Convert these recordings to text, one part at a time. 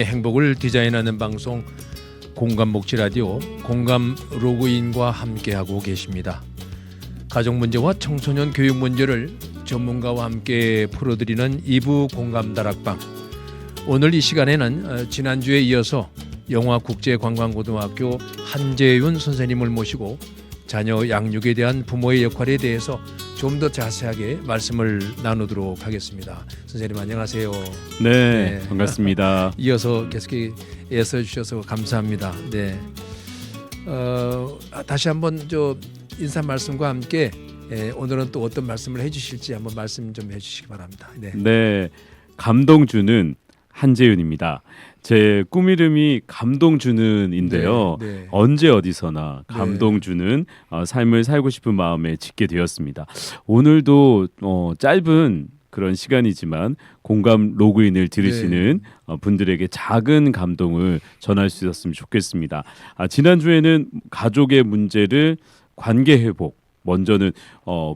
행복을 디자인하는 방송 공감복지 라디오 공감 로그인과 함께하고 계십니다. 가족 문제와 청소년 교육 문제를 전문가와 함께 풀어드리는 2부 공감 다락방. 오늘 이 시간에는 지난주에 이어서 영화국제관광고등학교 한재윤 선생님을 모시고 자녀 양육에 대한 부모의 역할에 대해서 좀 더 자세하게 말씀을 나누도록 하겠습니다. 선생님 안녕하세요. 네, 반갑습니다. 이어서 계속 애써 주셔서 감사합니다. 네, 다시 한번 인사 말씀과 함께 오늘은 또 어떤 말씀을 해주실지 한번 말씀 좀 해주시기 바랍니다. 네, 감동 주는 한재윤입니다. 제 꿈 이름이 감동 주는인데요. 네. 언제 어디서나 감동 주는 삶을 살고 싶은 마음에 짓게 되었습니다. 오늘도 짧은 그런 시간이지만 공감 로그인을 들으시는 분들에게 작은 감동을 전할 수 있었으면 좋겠습니다. 지난주에는 가족의 문제를 관계 회복, 먼저는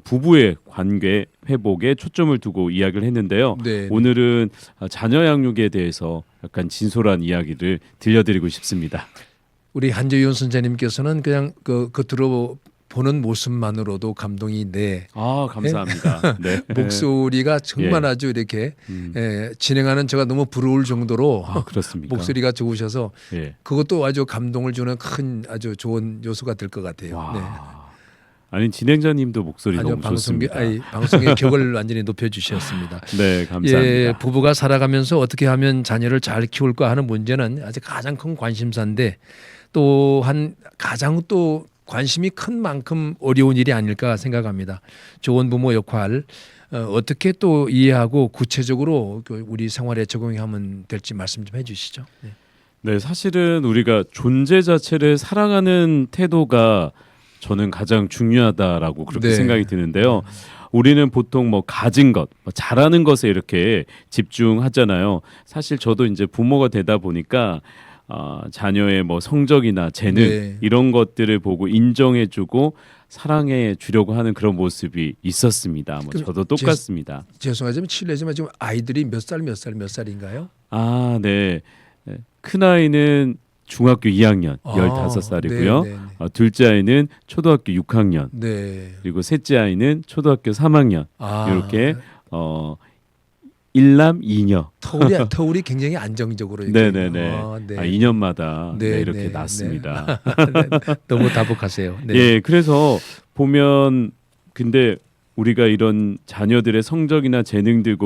부부의 관계 회복에 초점을 두고 이야기를 했는데요. 네. 오늘은 자녀 양육에 대해서 약간 진솔한 이야기를 들려드리고 싶습니다. 우리 한재윤 선생님께서는 그냥 겉으로 보는 모습만으로도 감동이 감사합니다. 네. 목소리가 정말 아주 이렇게 진행하는 제가 너무 부러울 정도로 그렇습니까? 목소리가 좋으셔서 그것도 아주 감동을 주는 큰 아주 좋은 요소가 될 것 같아요. 네. 아니 진행자님도 목소리 너무 좋습니다. 방송의 격을 완전히 높여주셨습니다. 네, 감사합니다. 부부가 살아가면서 어떻게 하면 자녀를 잘 키울까 하는 문제는 아직 가장 큰 관심사인데 또한 가장 또 관심이 큰 만큼 어려운 일이 아닐까 생각합니다. 좋은 부모 역할 어떻게 또 이해하고 구체적으로 우리 생활에 적용하면 될지 말씀 좀 해주시죠. 네, 사실은 우리가 존재 자체를 사랑하는 태도가 저는 가장 중요하다라고 그렇게 생각이 드는데요. 우리는 보통 가진 것, 잘하는 것에 이렇게 집중하잖아요. 사실 저도 이제 부모가 되다 보니까 자녀의 성적이나 재능 이런 것들을 보고 인정해주고 사랑해 주려고 하는 그런 모습이 있었습니다. 저도 똑같습니다. 죄송하지만 실례지만 지금 아이들이 몇 살인가요? 네. 큰 아이는 중학교 2학년 15살이고요. 둘째 아이는 초등학교 6학년. 그리고 셋째 아이는 초등학교 3학년. 이렇게 일남 2녀. 터울이 굉장히 안정적으로 네네네. 2년마다 이렇게 낳습니다. 너무 다복하세요. 그래서 보면 근데 우리가 이런 자녀들의 성적이나 재능들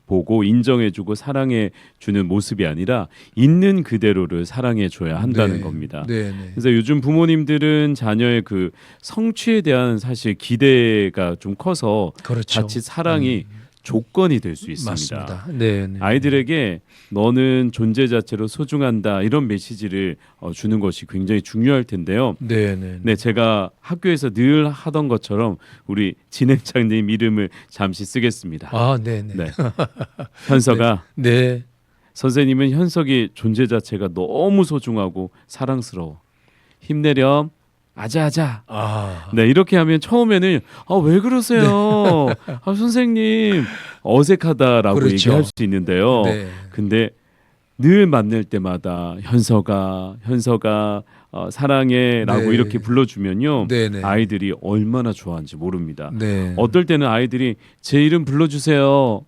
보고 인정해주고 사랑해주는 모습이 아니라 있는 그대로를 사랑해줘야 한다는 겁니다. 그래서 요즘 부모님들은 자녀의 그 성취에 대한 사실 기대가 좀 커서 자칫 사랑이 조건이 될 수 있습니다. 맞습니다. 아이들에게 너는 존재 자체로 소중한다 이런 메시지를 주는 것이 굉장히 중요할 텐데요. 제가 학교에서 늘 하던 것처럼 우리 진행자님 이름을 잠시 쓰겠습니다. 현석아. 선생님은 현석이 존재 자체가 너무 소중하고 사랑스러워. 힘내렴. 아자아자. 이렇게 하면 처음에는 왜 그러세요? 선생님 어색하다라고 얘기할 수 있는데요. 근데 늘 만날 때마다 현석아 사랑해라고 이렇게 불러주면요. 아이들이 얼마나 좋아하는지 모릅니다. 어떨 때는 아이들이 제 이름 불러주세요.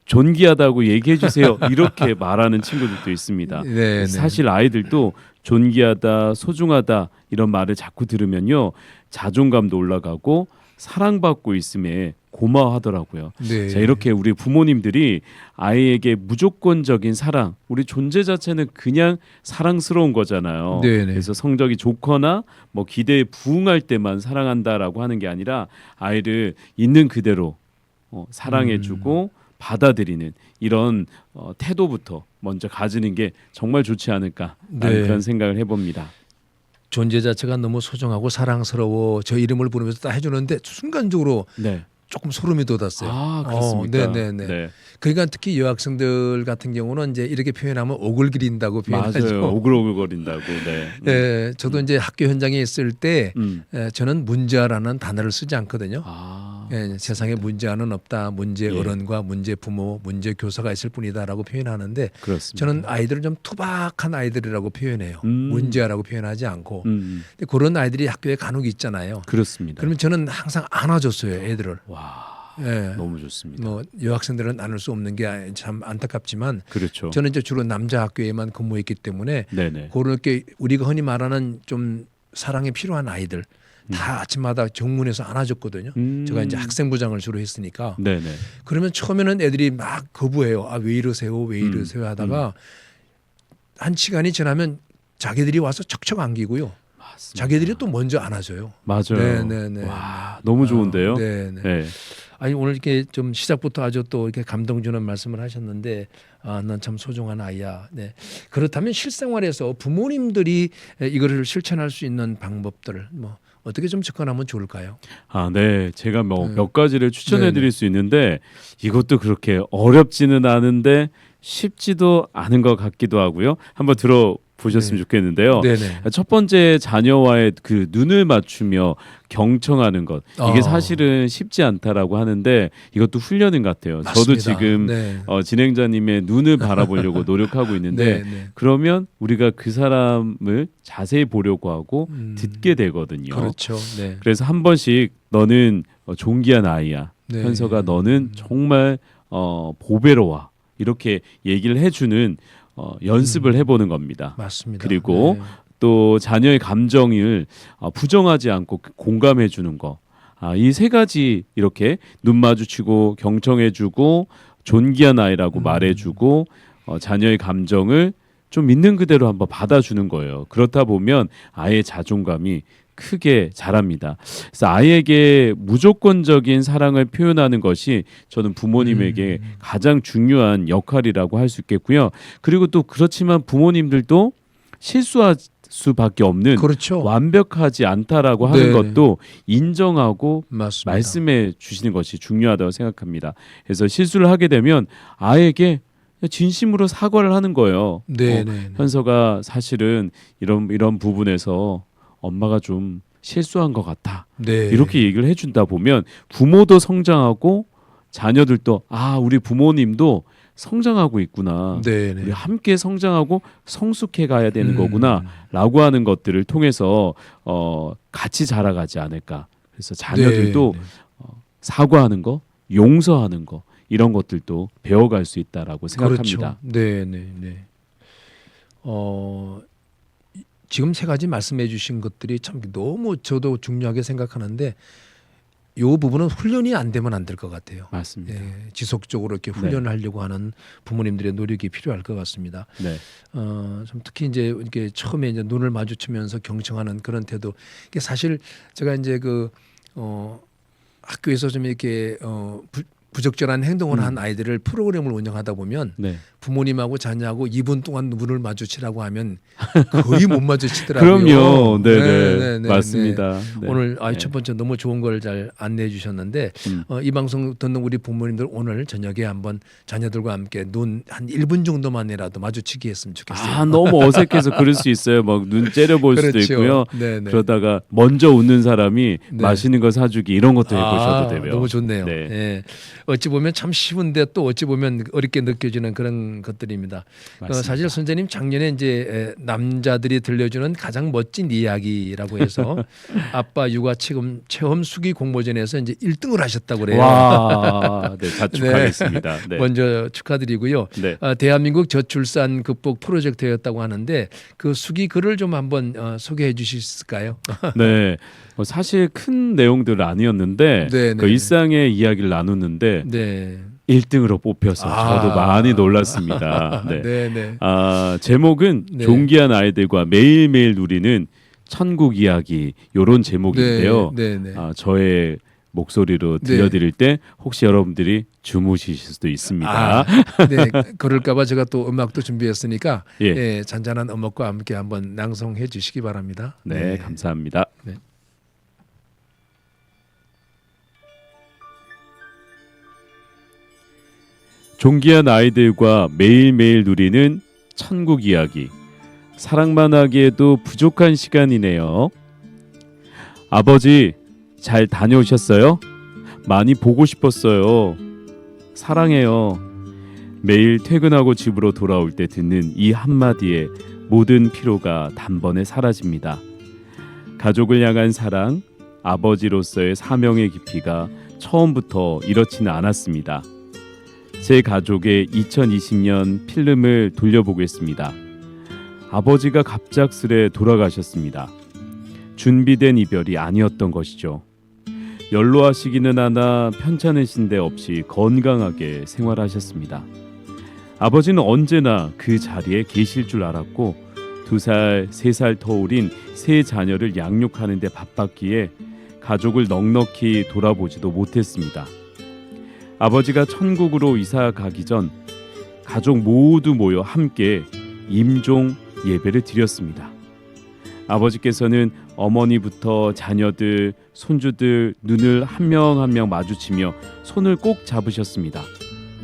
존귀하다고 얘기해 주세요. 이렇게 말하는 친구들도 있습니다. 사실 아이들도 존귀하다, 소중하다 이런 말을 자꾸 들으면요. 자존감도 올라가고 사랑받고 있음에 고마워하더라고요. 자, 이렇게 우리 부모님들이 아이에게 무조건적인 사랑, 우리 존재 자체는 그냥 사랑스러운 거잖아요. 그래서 성적이 좋거나 기대에 부응할 때만 사랑한다라고 하는 게 아니라 아이를 있는 그대로 사랑해주고 받아들이는 이런 태도부터 먼저 가지는 게 정말 좋지 않을까 그런 생각을 해봅니다. 존재 자체가 너무 소중하고 사랑스러워 저 이름을 부르면서 딱 해주는데 순간적으로 조금 소름이 돋았어요. 그렇습니까? 그러니까 특히 여학생들 같은 경우는 이제 이렇게 표현하면 오글거린다고 표현하죠. 맞아요. 오글오글거린다고. 저도 이제 학교 현장에 있을 때 저는 문자라는 단어를 쓰지 않거든요. 예, 세상에 문제아는 없다. 문제 예. 어른과 문제 부모, 문제 교사가 있을 뿐이다라고 표현하는데 그렇습니다. 저는 아이들을 좀 투박한 아이들이라고 표현해요. 문제아라고 표현하지 않고. 근데 그런 아이들이 학교에 간혹 있잖아요. 그렇습니다. 그러면 저는 항상 안아줬어요, 애들을. 와, 예. 너무 좋습니다. 뭐 여학생들은 안을 수 없는 게 참 안타깝지만 그렇죠. 저는 이제 주로 남자 학교에만 근무했기 때문에 네네. 그렇게 우리가 흔히 말하는 좀 사랑이 필요한 아이들 다 아침마다 정문에서 안아줬거든요. 제가 이제 학생부장을 주로 했으니까. 네네. 그러면 처음에는 애들이 막 거부해요. 아, 왜 이러세요? 왜 이러세요? 하다가 한 시간이 지나면 자기들이 와서 척척 안기고요. 맞습니다. 자기들이 또 먼저 안아줘요. 맞아요. 네네네. 와, 너무 좋은데요. 네네. 네. 아니 오늘 이렇게 좀 시작부터 아주 또 이렇게 감동 주는 말씀을 하셨는데, 아, 넌 참 소중한 아이야. 네. 그렇다면 실생활에서 부모님들이 이거를 실천할 수 있는 방법들을 뭐 어떻게 좀 접근하면 좋을까요? 아, 네. 제가 뭐 몇 가지를 추천해 드릴 수 있는데 이것도 그렇게 어렵지는 않은데 쉽지도 않은 것 같기도 하고요. 한번 들어보셨으면 좋겠는데요. 네네. 첫 번째, 자녀와의 그 눈을 맞추며 경청하는 것. 이게 사실은 쉽지 않다라고 하는데 이것도 훈련인 것 같아요. 맞습니다. 저도 지금 네. 진행자님의 눈을 바라보려고 노력하고 있는데 네. 그러면 우리가 그 사람을 자세히 보려고 하고 듣게 되거든요. 그렇죠. 네. 그래서 한 번씩 너는 존귀한 아이야. 네. 현서가 너는 정말 보배로워. 이렇게 얘기를 해주는 연습을 해보는 겁니다. 맞습니다. 그리고 네. 또 자녀의 감정을 부정하지 않고 공감해 주는 거. 이 세 가지 이렇게 눈 마주치고 경청해주고 존귀한 아이라고 말해주고 자녀의 감정을 좀 있는 그대로 한번 받아주는 거예요. 그렇다 보면 아이의 자존감이 크게 자랍니다. 그래서 아이에게 무조건적인 사랑을 표현하는 것이 저는 부모님에게 가장 중요한 역할이라고 할 수 있겠고요. 그리고 또 그렇지만 부모님들도 실수할 수밖에 없는 그렇죠. 완벽하지 않다라고 하는 네네. 것도 인정하고 맞습니다. 말씀해 주시는 것이 중요하다고 생각합니다. 그래서 실수를 하게 되면 아이에게 진심으로 사과를 하는 거예요. 네네. 현서가 사실은 이런 부분에서 엄마가 좀 실수한 것 같아. 네. 이렇게 얘기를 해준다 보면 부모도 성장하고 자녀들도 우리 부모님도 성장하고 있구나. 네네. 우리 함께 성장하고 성숙해 가야 되는 거구나라고 하는 것들을 통해서 같이 자라가지 않을까. 그래서 자녀들도 네네. 사과하는 거, 용서하는 거 이런 것들도 배워갈 수 있다라고 생각합니다. 그렇죠. 네네. 지금 세 가지 말씀해 주신 것들이 참 너무 저도 중요하게 생각하는데 이 부분은 훈련이 안 되면 안 될 것 같아요. 맞습니다. 예, 지속적으로 이렇게 훈련을 하려고 하는 부모님들의 노력이 필요할 것 같습니다. 네. 좀 특히 이제 이렇게 처음에 이제 눈을 마주치면서 경청하는 그런 태도. 이게 사실 제가 이제 학교에서 좀 이렇게 부적절한 행동을 한 아이들을 프로그램을 운영하다 보면 네. 부모님하고 자녀하고 2분 동안 눈을 마주치라고 하면 거의 못 마주치더라고요. 그럼요. 네네. 맞습니다. 네. 오늘 첫 번째 너무 좋은 걸 잘 안내해 주셨는데 이 방송 듣는 우리 부모님들 오늘 저녁에 한번 자녀들과 함께 눈 한 1분 정도만이라도 마주치게 했으면 좋겠어요. 너무 어색해서 그럴 수 있어요. 막 눈 째려볼 그렇죠. 수도 있고요. 네네. 그러다가 먼저 웃는 사람이 네. 맛있는 거 사주기 이런 것도 해보셔도 되고요. 너무 좋네요. 네. 예. 어찌 보면 참 쉬운데 또 어찌 보면 어렵게 느껴지는 그런 것들입니다. 맞습니다. 사실 선생님 작년에 이제 남자들이 들려주는 가장 멋진 이야기라고 해서 아빠 육아 체험 수기 공모전에서 이제 1등을 하셨다고 그래요. 와, 네, 자축하겠습니다. 네. 먼저 축하드리고요. 네. 대한민국 저출산 극복 프로젝트였다고 하는데 그 수기 글을 좀 한번 소개해 주실 수 있을까요? 네. 사실 큰 내용들은 아니었는데 네, 그 네. 일상의 이야기를 나누는데 네. 1등으로 뽑혀서 저도 많이 놀랐습니다. 네. 네. 제목은 네. 존귀한 아이들과 매일매일 누리는 천국 이야기 이런 제목인데요. 네. 저의 목소리로 들려드릴 때 혹시 여러분들이 주무실 수도 있습니다. 네, 그럴까봐 제가 또 음악도 준비했으니까 예. 잔잔한 음악과 함께 한번 낭송해 주시기 바랍니다. 네, 감사합니다. 네. 존귀한 아이들과 매일매일 누리는 천국 이야기. 사랑만 하기에도 부족한 시간이네요. 아버지, 잘 다녀오셨어요? 많이 보고 싶었어요. 사랑해요. 매일 퇴근하고 집으로 돌아올 때 듣는 이 한마디에 모든 피로가 단번에 사라집니다. 가족을 향한 사랑, 아버지로서의 사명의 깊이가 처음부터 이렇지는 않았습니다. 제 가족의 2020년 필름을 돌려보겠습니다. 아버지가 갑작스레 돌아가셨습니다. 준비된 이별이 아니었던 것이죠. 연로하시기는 하나 편찮으신 데 없이 건강하게 생활하셨습니다. 아버지는 언제나 그 자리에 계실 줄 알았고 2살, 3살 터울인 세 자녀를 양육하는 데 바빴기에 가족을 넉넉히 돌아보지도 못했습니다. 아버지가 천국으로 이사 가기 전 가족 모두 모여 함께 임종 예배를 드렸습니다. 아버지께서는 어머니부터 자녀들, 손주들 눈을 한 명 한 명 마주치며 손을 꼭 잡으셨습니다.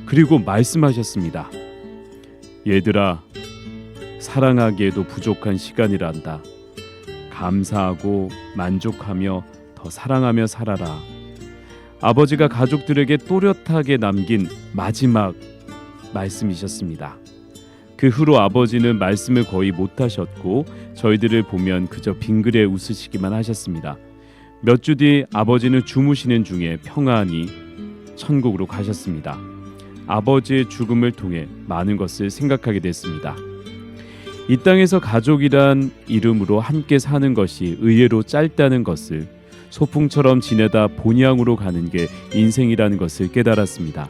그리고 말씀하셨습니다. 얘들아, 사랑하기에도 부족한 시간이란다. 감사하고 만족하며 더 사랑하며 살아라. 아버지가 가족들에게 또렷하게 남긴 마지막 말씀이셨습니다. 그 후로 아버지는 말씀을 거의 못하셨고 저희들을 보면 그저 빙그레 웃으시기만 하셨습니다. 몇 주 뒤 아버지는 주무시는 중에 평안히 천국으로 가셨습니다. 아버지의 죽음을 통해 많은 것을 생각하게 됐습니다. 이 땅에서 가족이란 이름으로 함께 사는 것이 의외로 짧다는 것을, 소풍처럼 지내다 본향으로 가는 게 인생이라는 것을 깨달았습니다.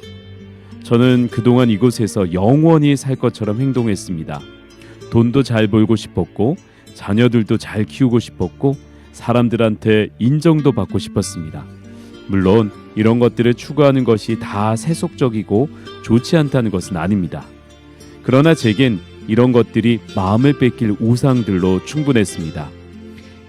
저는 그동안 이곳에서 영원히 살 것처럼 행동했습니다. 돈도 잘 벌고 싶었고 자녀들도 잘 키우고 싶었고 사람들한테 인정도 받고 싶었습니다. 물론 이런 것들을 추구하는 것이 다 세속적이고 좋지 않다는 것은 아닙니다. 그러나 제겐 이런 것들이 마음을 뺏길 우상들로 충분했습니다.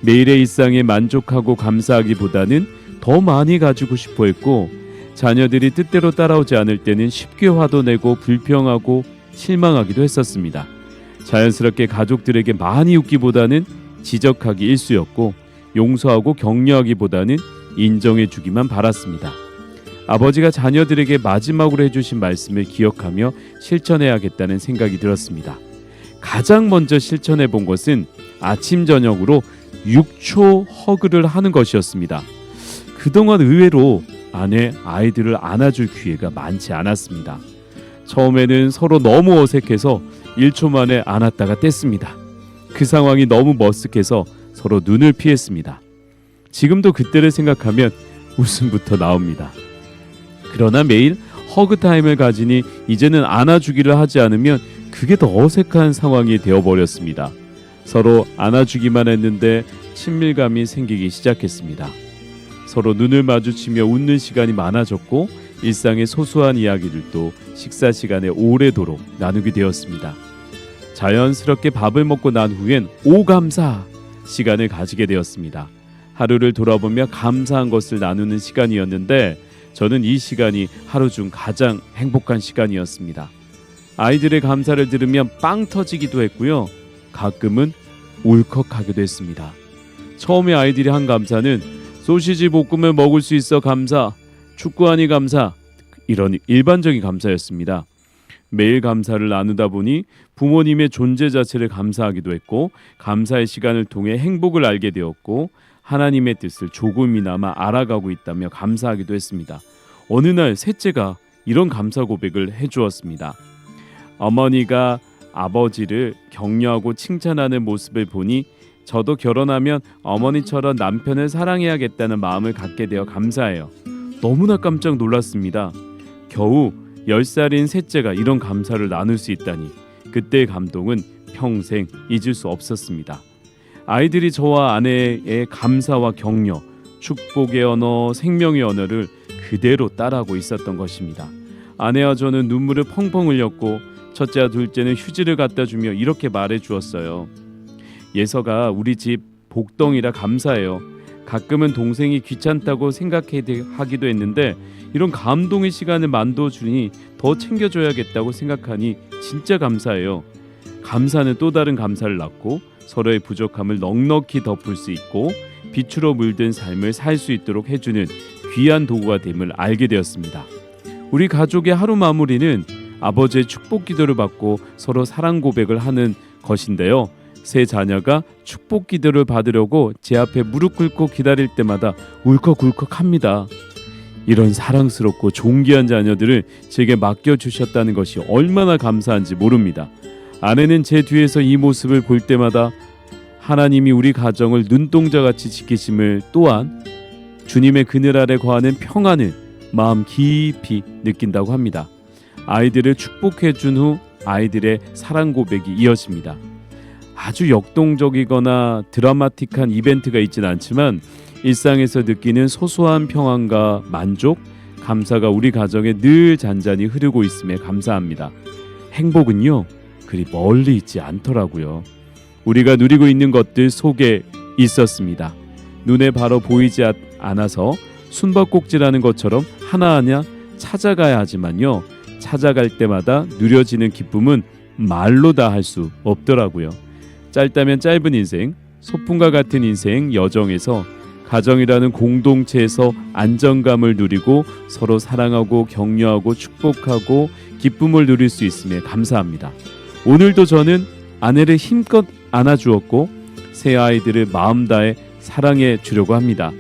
매일의 일상에 만족하고 감사하기보다는 더 많이 가지고 싶어 했고 자녀들이 뜻대로 따라오지 않을 때는 쉽게 화도 내고 불평하고 실망하기도 했었습니다. 자연스럽게 가족들에게 많이 웃기보다는 지적하기 일쑤였고 용서하고 격려하기보다는 인정해주기만 바랐습니다. 아버지가 자녀들에게 마지막으로 해주신 말씀을 기억하며 실천해야겠다는 생각이 들었습니다. 가장 먼저 실천해 본 것은 아침 저녁으로 6초 허그를 하는 것이었습니다. 그동안 의외로 아내, 아이들을 안아줄 기회가 많지 않았습니다. 처음에는 서로 너무 어색해서 1초 만에 안았다가 뗐습니다. 그 상황이 너무 머쓱해서 서로 눈을 피했습니다. 지금도 그때를 생각하면 웃음부터 나옵니다. 그러나 매일 허그 타임을 가지니 이제는 안아주기를 하지 않으면 그게 더 어색한 상황이 되어버렸습니다. 서로 안아주기만 했는데 친밀감이 생기기 시작했습니다. 서로 눈을 마주치며 웃는 시간이 많아졌고 일상의 소소한 이야기들도 식사 시간에 오래도록 나누게 되었습니다. 자연스럽게 밥을 먹고 난 후엔 오감사 시간을 가지게 되었습니다. 하루를 돌아보며 감사한 것을 나누는 시간이었는데 저는 이 시간이 하루 중 가장 행복한 시간이었습니다. 아이들의 감사를 들으면 빵 터지기도 했고요. 가끔은 울컥하기도 했습니다. 처음에 아이들이 한 감사는 소시지 볶음을 먹을 수 있어 감사, 축구하니 감사, 이런 일반적인 감사였습니다. 매일 감사를 나누다 보니 부모님의 존재 자체를 감사하기도 했고 감사의 시간을 통해 행복을 알게 되었고 하나님의 뜻을 조금이나마 알아가고 있다며 감사하기도 했습니다. 어느 날 셋째가 이런 감사 고백을 해주었습니다. 어머니가 아버지를 격려하고 칭찬하는 모습을 보니 저도 결혼하면 어머니처럼 남편을 사랑해야겠다는 마음을 갖게 되어 감사해요. 너무나 깜짝 놀랐습니다. 겨우 10살인 셋째가 이런 감사를 나눌 수 있다니 그때의 감동은 평생 잊을 수 없었습니다. 아이들이 저와 아내의 감사와 격려, 축복의 언어, 생명의 언어를 그대로 따라하고 있었던 것입니다. 아내와 저는 눈물을 펑펑 흘렸고 첫째와 둘째는 휴지를 갖다 주며 이렇게 말해 주었어요. 예서가 우리 집 복덩이라 감사해요. 가끔은 동생이 귀찮다고 생각하기도 했는데 이런 감동의 시간을 만들어 주니 더 챙겨줘야겠다고 생각하니 진짜 감사해요. 감사는 또 다른 감사를 낳고 서로의 부족함을 넉넉히 덮을 수 있고 빛으로 물든 삶을 살 수 있도록 해주는 귀한 도구가 됨을 알게 되었습니다. 우리 가족의 하루 마무리는 아버지의 축복 기도를 받고 서로 사랑 고백을 하는 것인데요. 세 자녀가 축복 기도를 받으려고 제 앞에 무릎 꿇고 기다릴 때마다 울컥울컥합니다. 이런 사랑스럽고 존귀한 자녀들을 제게 맡겨주셨다는 것이 얼마나 감사한지 모릅니다. 아내는 제 뒤에서 이 모습을 볼 때마다 하나님이 우리 가정을 눈동자같이 지키심을, 또한 주님의 그늘 아래 거하는 평안을 마음 깊이 느낀다고 합니다. 아이들을 축복해 준 후 아이들의 사랑 고백이 이어집니다. 아주 역동적이거나 드라마틱한 이벤트가 있진 않지만 일상에서 느끼는 소소한 평안과 만족, 감사가 우리 가정에 늘 잔잔히 흐르고 있음에 감사합니다. 행복은요, 그리 멀리 있지 않더라고요. 우리가 누리고 있는 것들 속에 있었습니다. 눈에 바로 보이지 않아서 숨바꼭질하는 것처럼 하나하나 찾아가야 하지만요, 찾아갈 때마다 누려지는 기쁨은 말로 다 할 수 없더라고요. 짧다면 짧은 인생, 소풍과 같은 인생 여정에서 가정이라는 공동체에서 안정감을 누리고 서로 사랑하고 격려하고 축복하고 기쁨을 누릴 수 있음에 감사합니다. 오늘도 저는 아내를 힘껏 안아주었고 새 아이들을 마음 다해 사랑해 주려고 합니다.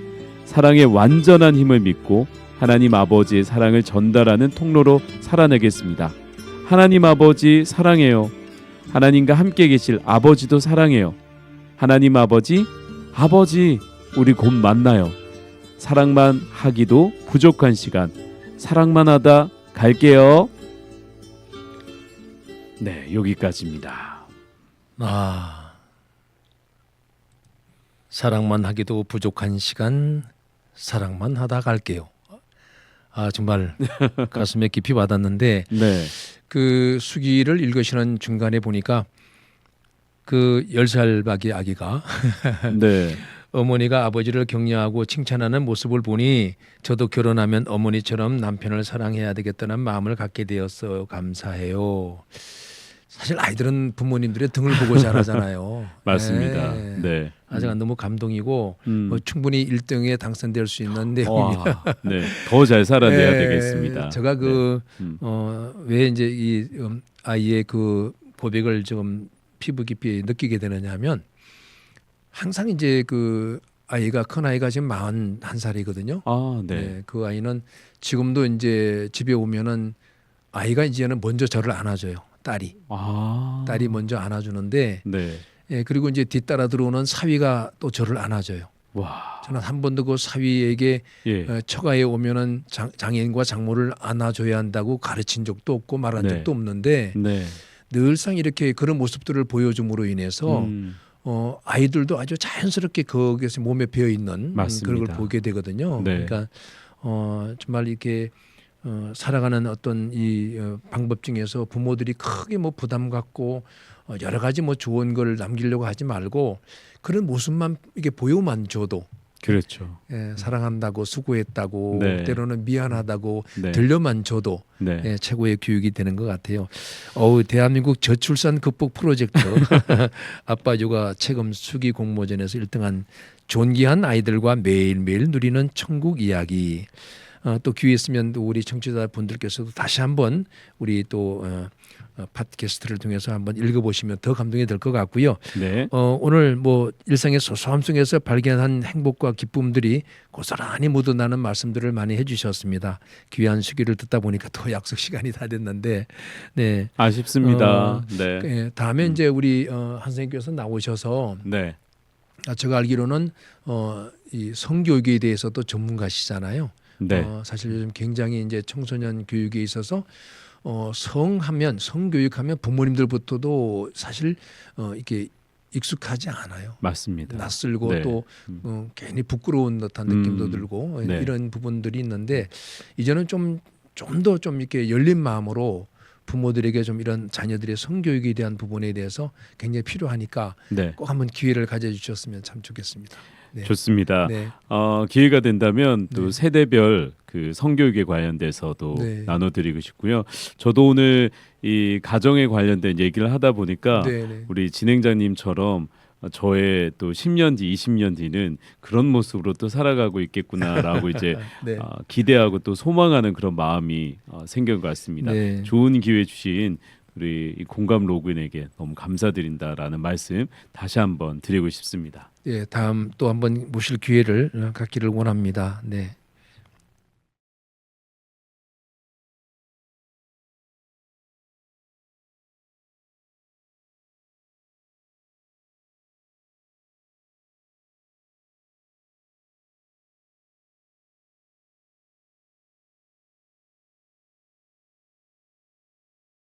사랑의 완전한 힘을 믿고 하나님 아버지의 사랑을 전달하는 통로로 살아내겠습니다. 하나님 아버지 사랑해요. 하나님과 함께 계실 아버지도 사랑해요. 하나님 아버지, 아버지, 우리 곧 만나요. 사랑만 하기도 부족한 시간, 사랑만 하다 갈게요. 네, 여기까지입니다. 사랑만 하기도 부족한 시간, 사랑만 하다 갈게요. 정말 가슴에 깊이 와닿는데 네. 그 수기를 읽으시는 중간에 보니까 그 10살 박이 아기가 네. 어머니가 아버지를 격려하고 칭찬하는 모습을 보니 저도 결혼하면 어머니처럼 남편을 사랑해야 되겠다는 마음을 갖게 되었어요. 감사해요. 사실 아이들은 부모님들의 등을 보고 자라잖아요. 맞습니다. 네. 네. 제가 너무 감동이고 뭐 충분히 1등에 당선될 수 있는 내용입니다. 네, 더 잘 살아내야 되겠습니다. 제가 왜 이제 이 아이의 그 고백을 좀 피부 깊이 느끼게 되느냐면 항상 이제 그 아이가 큰 아이가 지금 41살이거든요. 네. 그 아이는 지금도 이제 집에 오면은 아이가 이제는 먼저 저를 안아줘요. 딸이 먼저 안아주는데, 네. 그리고 이제 뒤따라 들어오는 사위가 또 저를 안아줘요. 와. 저는 한 번도 그 사위에게 처가에 오면은 장인과 장모를 안아줘야 한다고 가르친 적도 없고 말한 적도 없는데 늘상 이렇게 그런 모습들을 보여줌으로 인해서 아이들도 아주 자연스럽게 거기에서 몸에 배어 있는 그런 걸 보게 되거든요. 그러니까 정말 이렇게 살아가는 어떤 이 방법 중에서 부모들이 크게 뭐 부담 갖고 여러 가지 뭐 좋은 걸 남기려고 하지 말고 그런 모습만 이게 보여만 줘도 그렇죠. 사랑한다고 수고했다고 때로는 미안하다고 들려만 줘도 최고의 교육이 되는 것 같아요. 대한민국 저출산 극복 프로젝트 아빠 육아 책임 수기 공모전에서 1등한 존귀한 아이들과 매일매일 누리는 천국 이야기. 또 기회 있으면 또 우리 청취자 분들께서도 다시 한번 우리 또 팟캐스트를 통해서 한번 읽어보시면 더 감동이 될 것 같고요. 오늘 뭐 일상의 소소함 속에서 발견한 행복과 기쁨들이 고스란히 묻어나는 말씀들을 많이 해주셨습니다. 귀한 시기를 듣다 보니까 또 약속 시간이 다 됐는데, 아쉽습니다. 다음에 이제 우리 한 선생님께서 나오셔서 제가 알기로는 이 성교육에 대해서도 전문가시잖아요. 사실 요즘 굉장히 이제 청소년 교육에 있어서 성교육하면 부모님들부터도 사실 이렇게 익숙하지 않아요. 맞습니다. 낯설고 또 괜히 부끄러운 듯한 느낌도 들고 이런 부분들이 있는데 이제는 좀 더 좀 이렇게 열린 마음으로 부모들에게 좀 이런 자녀들의 성교육에 대한 부분에 대해서 굉장히 필요하니까 꼭 한번 기회를 가져주셨으면 참 좋겠습니다. 좋습니다. 기회가 된다면 또 세대별 그 성교육에 관련돼서도 나눠드리고 싶고요. 저도 오늘 이 가정에 관련된 얘기를 하다 보니까 우리 진행자님처럼 저의 또 10년 뒤, 20년 뒤는 그런 모습으로 또 살아가고 있겠구나라고 이제 네. 기대하고 또 소망하는 그런 마음이 생긴 것 같습니다. 네. 좋은 기회 주신 우리 이 공감 로그인에게 너무 감사드린다라는 말씀 다시 한번 드리고 싶습니다. 다음 또 한번 모실 기회를 갖기를 원합니다. 네.